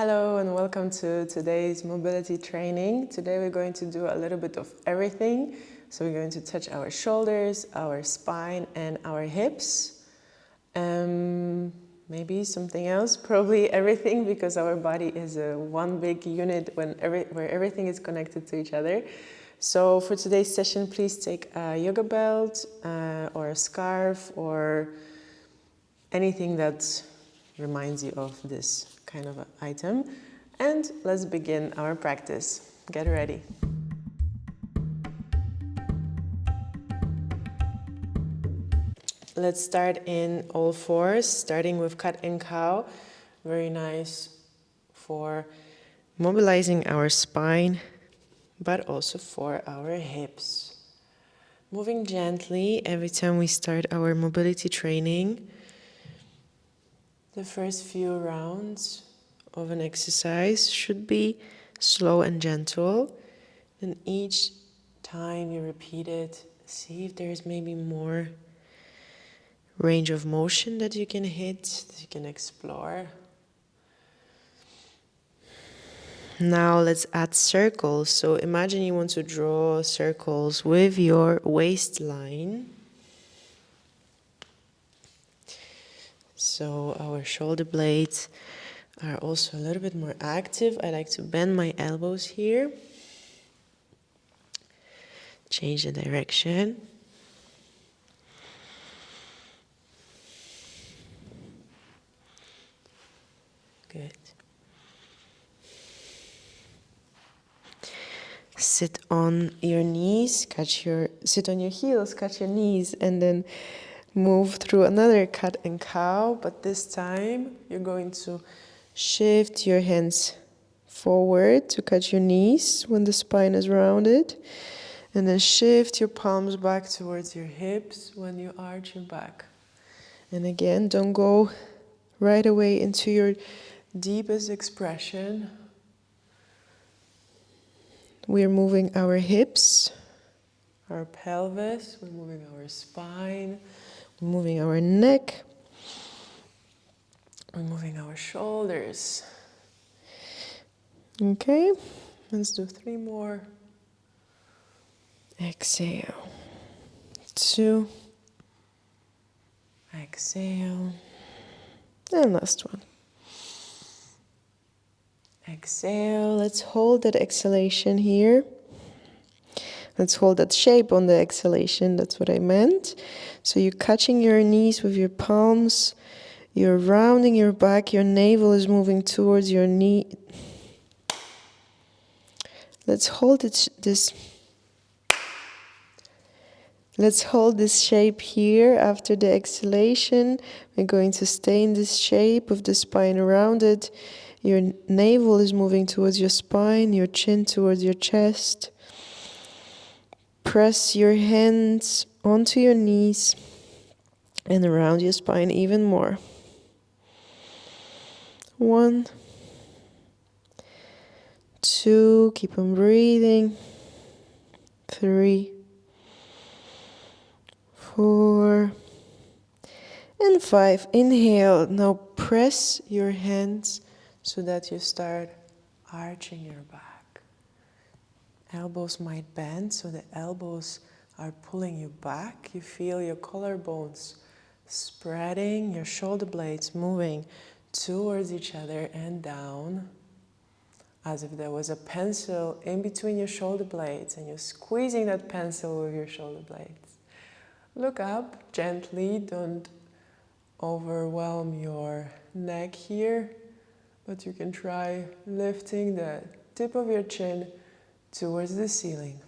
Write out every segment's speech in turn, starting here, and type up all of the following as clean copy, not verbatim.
Hello and welcome to today's mobility training. Today we're going to do a little bit of everything. So we're going to touch our shoulders, our spine and our hips. Maybe something else, probably everything, because our body is one big unit where everything is connected to each other. So for today's session, please take a yoga belt or a scarf or anything that reminds you of this kind of item. And let's begin our practice. Get ready. Let's start in all fours, starting with cat and cow. Very nice for mobilizing our spine, but also for our hips. Moving gently every time we start our mobility training. The first few rounds of an exercise should be slow and gentle. And each time you repeat it, see if there's maybe more range of motion that you can hit, that you can explore. Now let's add circles. So imagine you want to draw circles with your waistline. So our shoulder blades are also a little bit more active. I like to bend my elbows here. Change the direction. Good. Sit on your knees, sit on your heels, catch your knees, and then move through another cat and cow. But this time you're going to shift your hands forward to catch your knees when the spine is rounded. And then shift your palms back towards your hips when you arch your back. And again, don't go right away into your deepest expression. We're moving our hips, our pelvis, we're moving our spine, we're moving our neck, we're moving our shoulders. Okay, let's do 3 more. Exhale. 2. Exhale. And last one. Exhale. Let's hold that exhalation here. Let's hold that shape on the exhalation. That's what I meant. So you're catching your knees with your palms. You're rounding your back. Your navel is moving towards your knee. Let's hold this shape here. After the exhalation, we're going to stay in this shape with the spine rounded. Your navel is moving towards your spine, your chin towards your chest. Press your hands onto your knees and around your spine even more. 1, 2, keep on breathing. 3, 4, and 5. Inhale. Now press your hands so that you start arching your back. Elbows might bend, so the elbows are pulling you back. You feel your collarbones spreading, your shoulder blades moving towards each other and down, as if there was a pencil in between your shoulder blades and you're squeezing that pencil with your shoulder blades. Look up gently, don't overwhelm your neck here, but you can try lifting the tip of your chin towards the ceiling.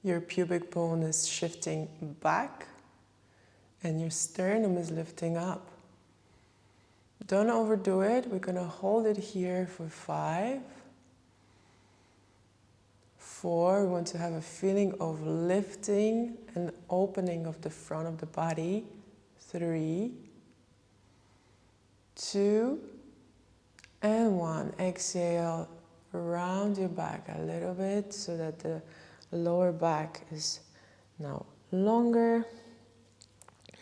Your pubic bone is shifting back and your sternum is lifting up. Don't overdo it. We're going to hold it here for 5. 4, we want to have a feeling of lifting and opening of the front of the body. 3, 2, and 1. Exhale, round your back a little bit so that the lower back is now longer.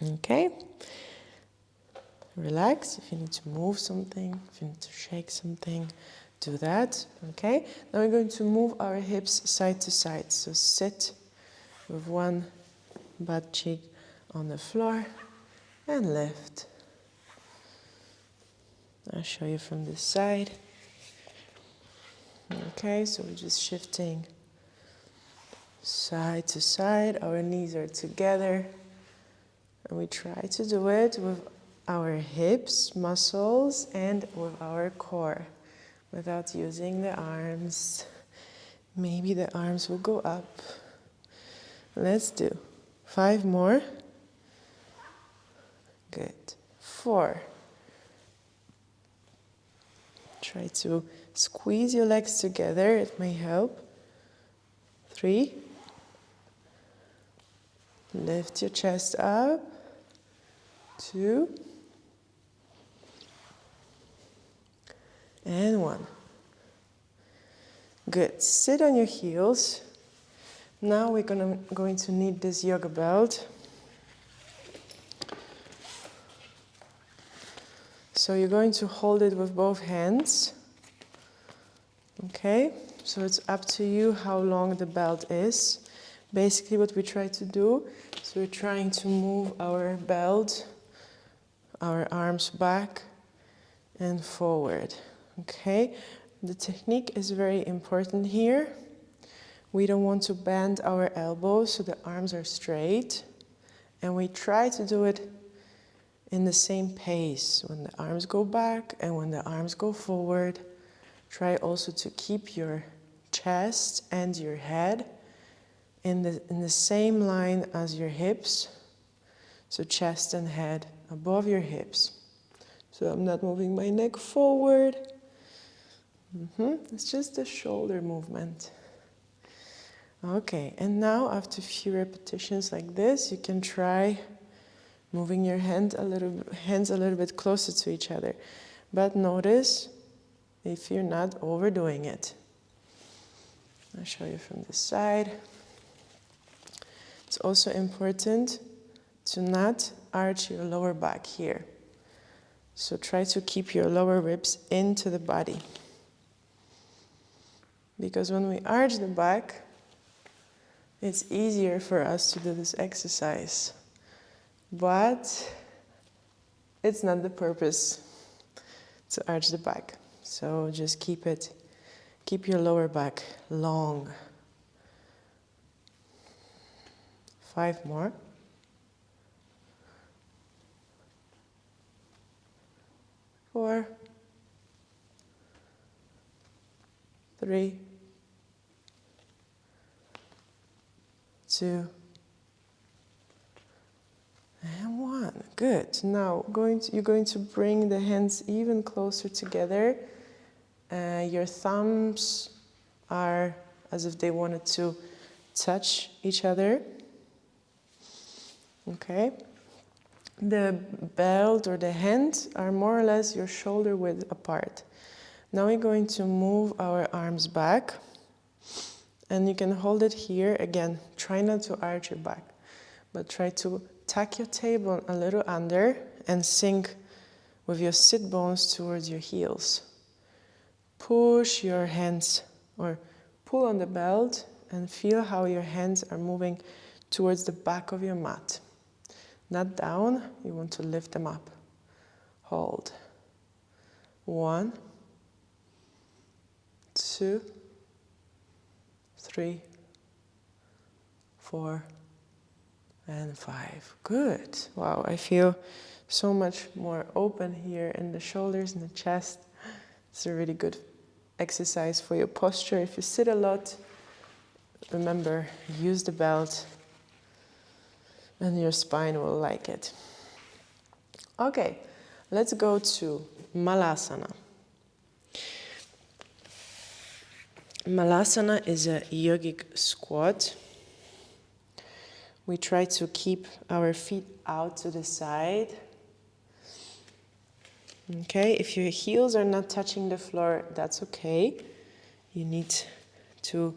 Okay. Relax. If you need to move something, if you need to shake something, do that. Okay? Now we're going to move our hips side to side. So sit with one butt cheek on the floor and lift. I'll show you from this side. Okay, so we're just shifting side to side. Our knees are together. And we try to do it with our hips, muscles, and with our core without using the arms. Maybe the arms will go up. Let's do 5 more. Good. 4. Try to squeeze your legs together. It may help. 3. Lift your chest up. 2. And 1. Good. Sit on your heels. Now we're going to need this yoga belt. So you're going to hold it with both hands. Okay? So it's up to you how long the belt is. Basically what we try to do is we're trying to move our belt, our arms back and forward. Okay? The technique is very important here. We don't want to bend our elbows so the arms are straight. And we try to do it in the same pace. When the arms go back and when the arms go forward, try also to keep your chest and your head in the same line as your hips. So chest and head above your hips. So I'm not moving my neck forward. It's just a shoulder movement. Okay, and now after a few repetitions like this, you can try moving your hands a little bit closer to each other. But notice if you're not overdoing it. I'll show you from this side. It's also important to not arch your lower back here. So try to keep your lower ribs into the body. Because when we arch the back, it's easier for us to do this exercise. But it's not the purpose to arch the back. So just keep your lower back long. 5 more. 4. 3. 2. And 1. Good. Now you're going to bring the hands even closer together. Your thumbs are as if they wanted to touch each other. Okay. The belt or the hands are more or less your shoulder width apart. Now we're going to move our arms back. And you can hold it here. Again, try not to arch your back, but try to tuck your tailbone a little under and sink with your sit bones towards your heels. Push your hands or pull on the belt and feel how your hands are moving towards the back of your mat. Not down, you want to lift them up. Hold. 1, 2, 3, 4, and 5. Good. Wow, I feel so much more open here in the shoulders and the chest. It's a really good exercise for your posture. If you sit a lot, remember, use the belt and your spine will like it. Okay, let's go to Malasana. Malasana is a yogic squat. We try to keep our feet out to the side. Okay, if your heels are not touching the floor, that's okay. You need to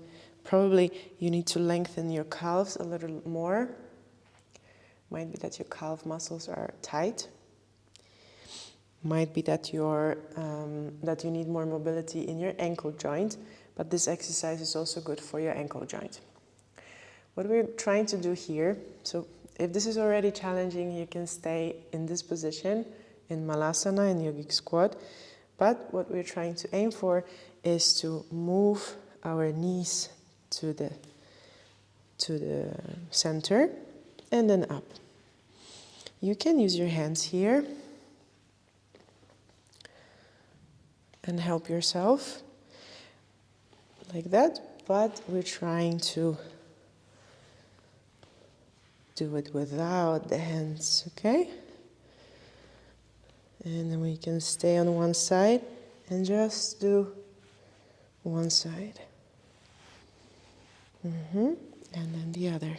lengthen your calves a little more. Might be that your calf muscles are tight. Might be that that you need more mobility in your ankle joint, but this exercise is also good for your ankle joint. What we're trying to do here, so if this is already challenging, you can stay in this position in Malasana, in yogic squat, but what we're trying to aim for is to move our knees to the center and then up. You can use your hands here and help yourself like that, but we're trying to do it without the hands, okay? And then we can stay on one side and just do one side. And then the other.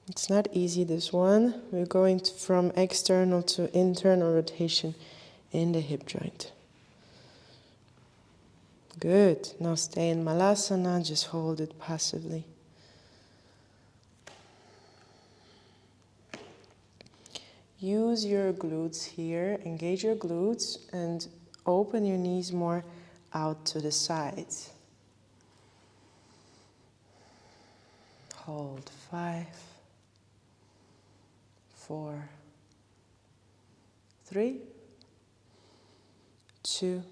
It's not easy, this one. We're going from external to internal rotation in the hip joint. Good. Now stay in Malasana, just hold it passively. Use your glutes here, engage your glutes, and open your knees more out to the sides. Hold 5, 4, 3, 2,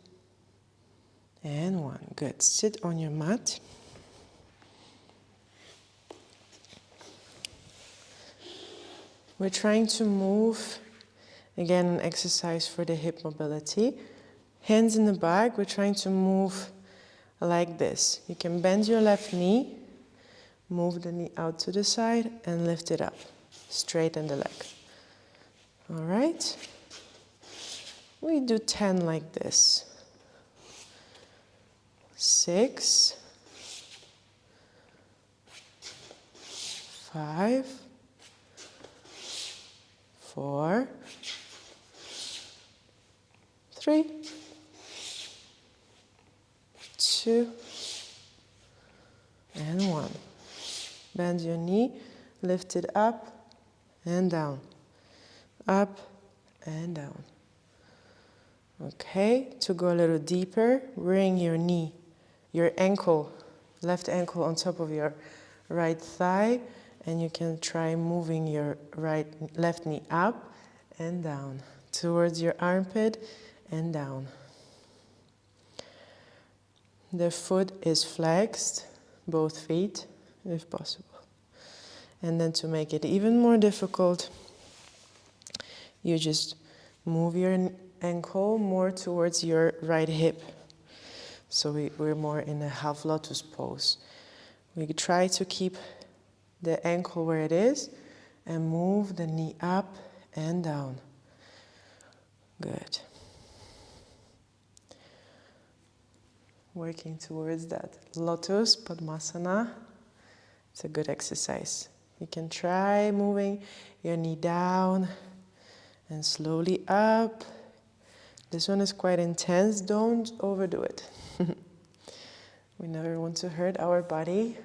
and 1. Good. Sit on your mat. We're trying to move, again, an exercise for the hip mobility. Hands in the back, we're trying to move like this. You can bend your left knee, move the knee out to the side, and lift it up. Straighten the leg. All right? We do 10 like this. 6, 5, 4, 3, 2, and 1. Bend your knee, lift it up and down, up and down. Okay, to go a little deeper, bring your knee, your ankle, left ankle on top of your right thigh, and you can try moving your left knee up and down, towards your armpit and down. The foot is flexed, both feet, if possible. And then to make it even more difficult, you just move your ankle more towards your right hip. So we're more in a half lotus pose. We try to keep the ankle where it is and move the knee up and down. Good. Working towards that lotus padmasana. It's a good exercise. You can try moving your knee down and slowly up. This one is quite intense. Don't overdo it. We never want to hurt our body.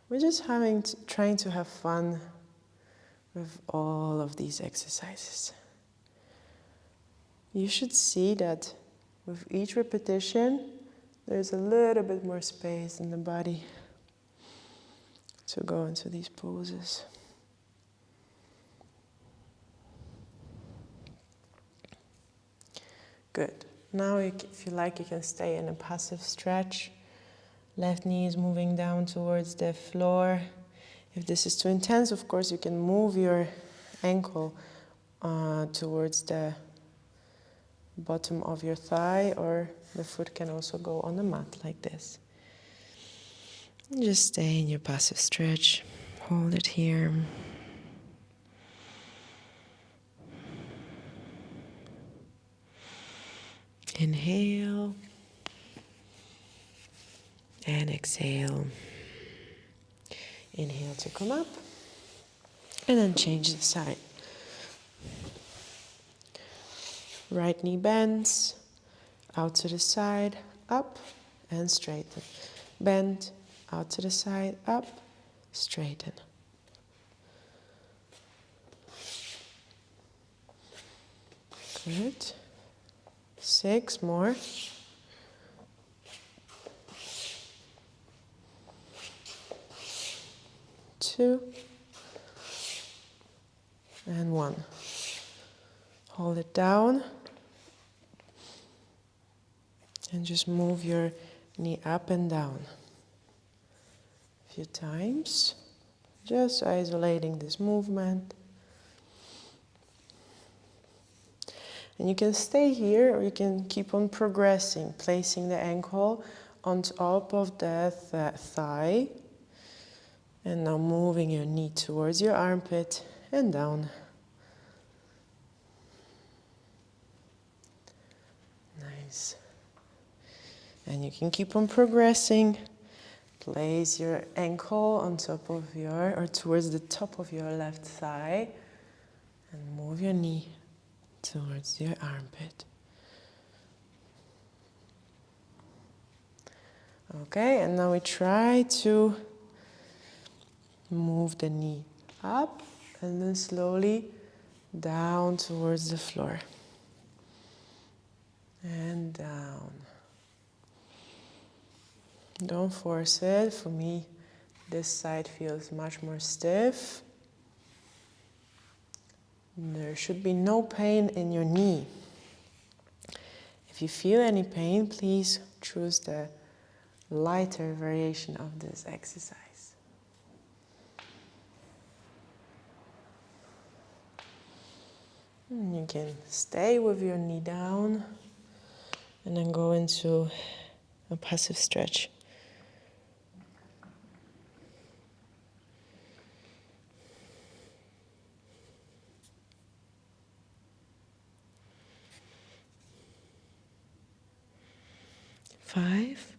We're just trying to have fun with all of these exercises. You should see that with each repetition, there's a little bit more space in the body to go into these poses. Good. Now, if you like, you can stay in a passive stretch. Left knee is moving down towards the floor. If this is too intense, of course, you can move your ankle towards the bottom of your thigh, or the foot can also go on the mat like this. And just stay in your passive stretch. Hold it here. Inhale and exhale. Inhale to come up and then change the side. Right knee bends, out to the side, up and straighten. Bend, out to the side, up, straighten. Good. 6 more. 2 and 1. Hold it down and just move your knee up and down a few times, just isolating this movement. And you can stay here or you can keep on progressing, placing the ankle on top of the thigh. And now moving your knee towards your armpit and down. Nice. And you can keep on progressing. Place your ankle on top of your, or towards the top of your left thigh. And move your knee towards your armpit. Okay, and now we try to move the knee up and then slowly down towards the floor. And down. Don't force it. For me, this side feels much more stiff. There should be no pain in your knee. If you feel any pain, please choose the lighter variation of this exercise. And you can stay with your knee down and then go into a passive stretch. Five,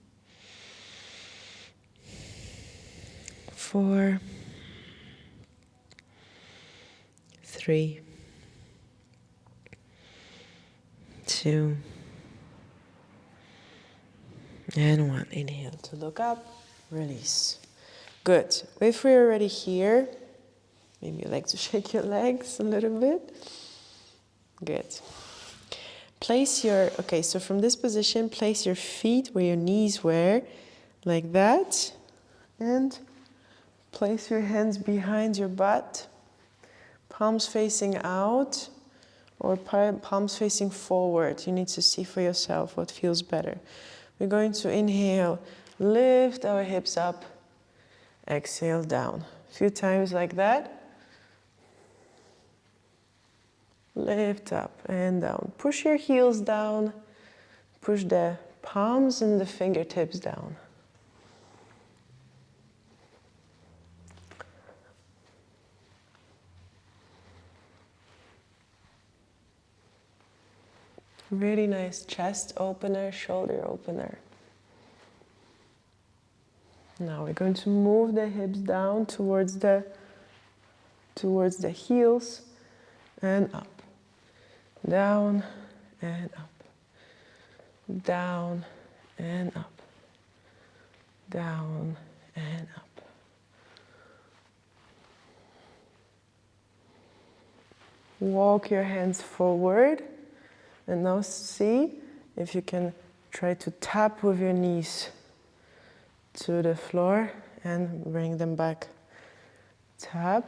4, 3, 2, and 1. Inhale to look up, release. Good. If we're already here, maybe you like to shake your legs a little bit. Good. Place your, okay, so from this position, place your feet where your knees were, like that. And place your hands behind your butt, palms facing out or palms facing forward. You need to see for yourself what feels better. We're going to inhale, lift our hips up, exhale down. A few times like that. Lift up and down. Push your heels down. Push the palms and the fingertips down. Really nice chest opener, shoulder opener. Now we're going to move the hips down towards the heels and up. Down and up. Down and up. Down and up. Walk your hands forward. And now see if you can try to tap with your knees to the floor and bring them back. Tap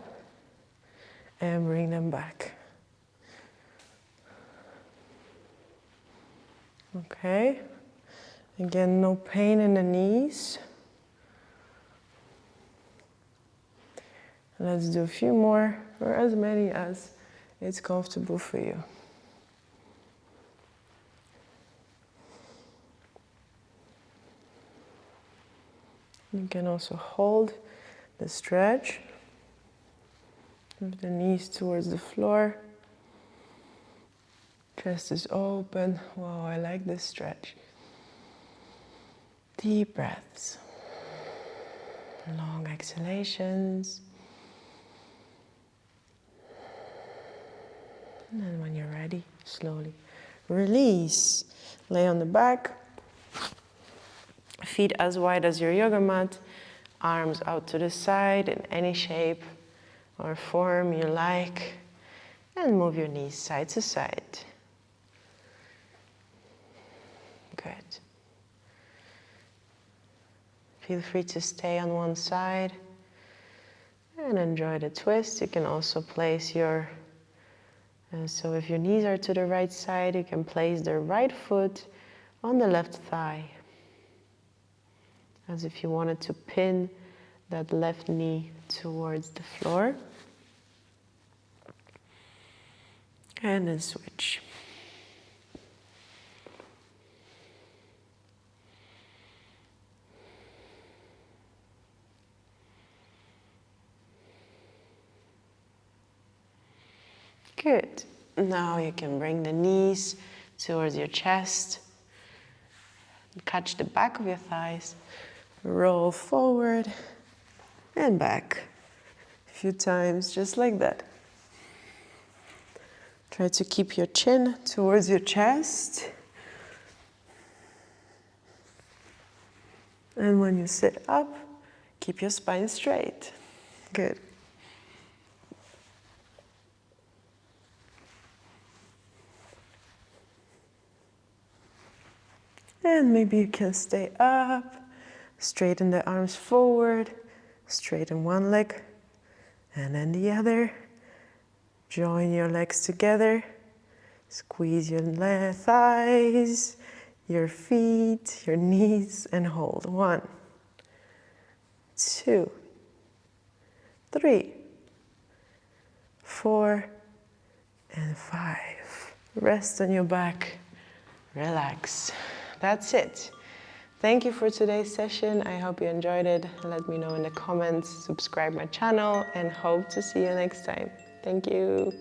and bring them back. Okay. Again, no pain in the knees. Let's do a few more, or as many as it's comfortable for you. You can also hold the stretch with the knees towards the floor. Chest is open. Wow, I like this stretch. Deep breaths. Long exhalations. And then when you're ready, slowly release. Lay on the back. Feet as wide as your yoga mat. Arms out to the side in any shape or form you like. And move your knees side to side. Feel free to stay on one side and enjoy the twist. You can also place your, so if your knees are to the right side, you can place the right foot on the left thigh, as if you wanted to pin that left knee towards the floor. And then switch. Good. Now you can bring the knees towards your chest. Catch the back of your thighs. Roll forward and back. A few times, just like that. Try to keep your chin towards your chest. And when you sit up, keep your spine straight. Good. And maybe you can stay up, straighten the arms forward, straighten one leg, and then the other. Join your legs together, squeeze your thighs, your feet, your knees, and hold. 1, 2, 3, 4, and 5. Rest on your back, relax. That's it. Thank you for today's session. I hope you enjoyed it. Let me know in the comments, subscribe my channel, and hope to see you next time. Thank you.